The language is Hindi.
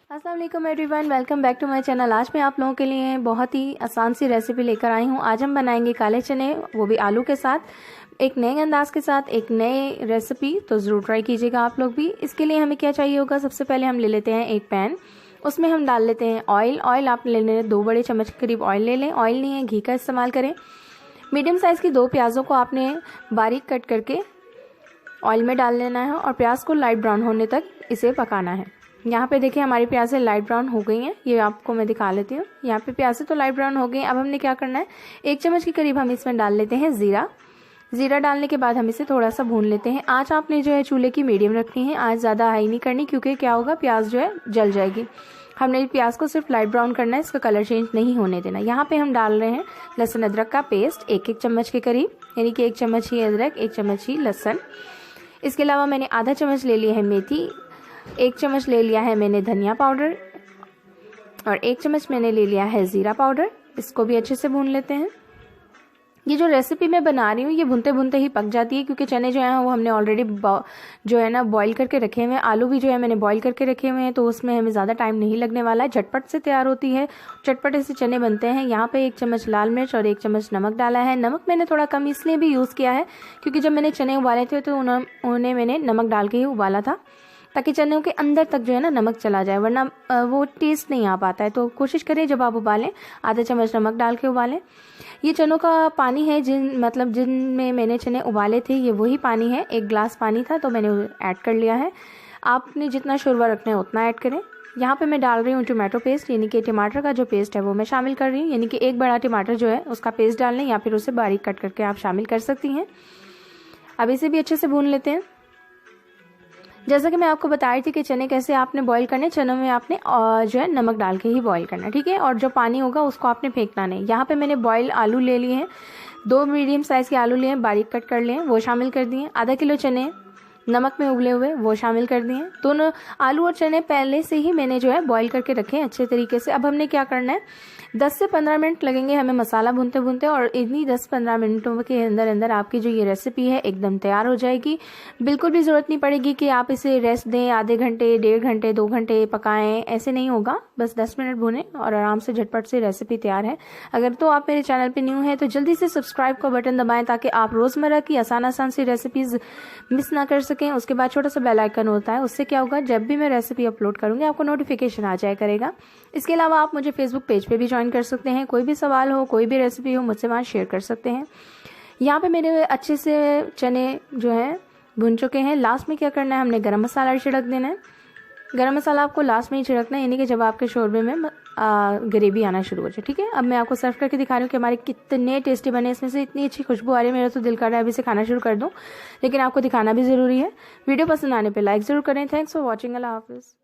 अस्सलाम वालेकुम everyone, welcome back to my channel. आज मैं आप लोगों के लिए बहुत ही आसान सी रेसिपी लेकर आई हूँ। आज हम बनाएंगे काले चने, वो भी आलू के साथ, एक नए अंदाज के साथ, एक नए रेसिपी। तो ज़रूर ट्राई कीजिएगा आप लोग भी। इसके लिए हमें क्या चाहिए होगा, सबसे पहले हम ले लेते हैं एक पैन, उसमें हम डाल लेते हैं ऑयल। ऑयल आप ले लें 2 बड़े चम्मच के करीब ऑयल ले लें। ऑयल नहीं है, घी का इस्तेमाल करें। मीडियम साइज़ की 2 प्याज़ों को आपने बारीक कट करके ऑयल में डाल लेना है और प्याज को लाइट ब्राउन होने तक इसे पकाना है। यहाँ पे देखिए हमारी प्याज़ें लाइट ब्राउन हो गई हैं, ये आपको मैं दिखा लेती हूँ। यहाँ पे प्याज़ें तो लाइट ब्राउन हो गई हैं। अब हमने क्या करना है, 1 चम्मच के करीब हम इसमें डाल लेते हैं ज़ीरा। ज़ीरा डालने के बाद हम इसे थोड़ा सा भून लेते हैं। आँच आपने जो है चूल्हे की मीडियम रखनी है, आँच ज़्यादा हाई नहीं करनी, क्योंकि क्या होगा, प्याज जो है जल जाएगी। हमने प्याज को सिर्फ लाइट ब्राउन करना है, इसका कलर चेंज नहीं होने देना। यहाँ पे हम डाल रहे हैं लहसुन अदरक का पेस्ट, 1-1 चम्मच के करीब, यानी कि 1 चम्मच ही अदरक, 1 चम्मच ही लहसुन। इसके अलावा मैंने आधा चम्मच ले लिया है मेथी, 1 चम्मच ले लिया है मैंने धनिया पाउडर और 1 चम्मच मैंने ले लिया है ज़ीरा पाउडर। इसको भी अच्छे से भून लेते हैं। ये जो रेसिपी मैं बना रही हूँ ये भुनते भुनते ही पक जाती है, क्योंकि चने जो हैं वो हमने ऑलरेडी जो है ना बॉईल करके रखे हुए हैं। आलू भी जो है मैंने बॉईल करके रखे हुए हैं, तो उसमें हमें ज़्यादा टाइम नहीं लगने वाला है, झटपट से तैयार होती है, चटपटे से चने बनते हैं। यहाँ पे 1 चम्मच लाल मिर्च और 1 चम्मच नमक डाला है। नमक मैंने थोड़ा कम इसलिए भी यूज़ किया है क्योंकि जब मैंने चने उबाले थे तो उन्हें मैंने नमक डाल के ही उबाला था, ताकि चनों के अंदर तक जो है ना नमक चला जाए, वरना वो टेस्ट नहीं आ पाता है। तो कोशिश करें जब आप उबालें, आधा चम्मच नमक डाल के उबालें। ये चनों का पानी है, जिनमें मैंने चने उबाले थे, ये वही पानी है। 1 गिलास पानी था तो मैंने ऐड कर लिया है। आपने जितना शोरबा रखना है उतना ऐड करें। यहाँ पे मैं डाल रही हूँ टमाटो पेस्ट, यानी कि टमाटर का जो पेस्ट है वो मैं शामिल कर रही हूँ, यानी कि 1 बड़ा टमाटर जो है उसका पेस्ट डाल लें, या फिर उसे बारीक कट करके आप शामिल कर सकती हैं। अब इसे भी अच्छे से भून लेते हैं। जैसा कि मैं आपको बता रही थी कि चने कैसे आपने बॉईल करने, चनों में आपने जो है नमक डाल के ही बॉईल करना, ठीक है। और जो पानी होगा उसको आपने फेंकना नहीं। यहाँ पे मैंने बॉईल आलू ले लिए हैं, 2 मीडियम साइज़ के आलू लिए हैं, बारीक कट कर लिए हैं, वो शामिल कर दिए। आधा किलो चने नमक में उबले हुए वो शामिल कर दिए। दोनों आलू और चने पहले से ही मैंने जो है बॉईल करके रखे हैं अच्छे तरीके से। अब हमने क्या करना है, 10 से 15 मिनट लगेंगे हमें मसाला भूनते भूनते, और इन्हीं 10-15 मिनटों के अंदर अंदर आपकी जो ये रेसिपी है एकदम तैयार हो जाएगी। बिल्कुल भी ज़रूरत नहीं पड़ेगी कि आप इसे रेस्ट दें, आधे घंटे, 1.5 घंटे, 2 घंटे पकाएं, ऐसे नहीं होगा। बस 10 मिनट भूनें और आराम से झटपट से रेसिपी तैयार है। अगर तो आप मेरे चैनल पर न्यू हैं तो जल्दी से सब्सक्राइब का बटन दबाएँ, ताकि आप रोज़मर्रा की आसान सी रेसिपीज़ मिस ना कर सकें। उसके बाद छोटा सा बेल आइकन होता है, उससे क्या होगा, जब भी मैं रेसिपी अपलोड करूंगी आपको नोटिफिकेशन आ जाया करेगा। इसके अलावा आप मुझे फेसबुक पेज पे भी ज्वाइन कर सकते हैं। कोई भी सवाल हो, कोई भी रेसिपी हो, मुझसे वहाँ शेयर कर सकते हैं। यहाँ पे मेरे अच्छे से चने जो हैं भुन चुके हैं। लास्ट में क्या करना है, हमने गरम मसाला छिड़क देना है। गरम मसाला आपको लास्ट में ही छिड़कना है, यानी कि जब आपके शोरबे में ग्रेवी आना शुरू हो जाए, ठीक है। अब मैं आपको सर्व करके दिखा रही हूँ कि हमारे कितने टेस्टी बने। इसमें से इतनी अच्छी खुशबू आ रही है, मेरा तो दिल कर रहा है अभी से खाना शुरू कर दूँ, लेकिन आपको दिखाना भी ज़रूरी है। वीडियो पसंद आने पे लाइक ज़रूर करें। Thanks for watching. अल्लाह हाफिज़।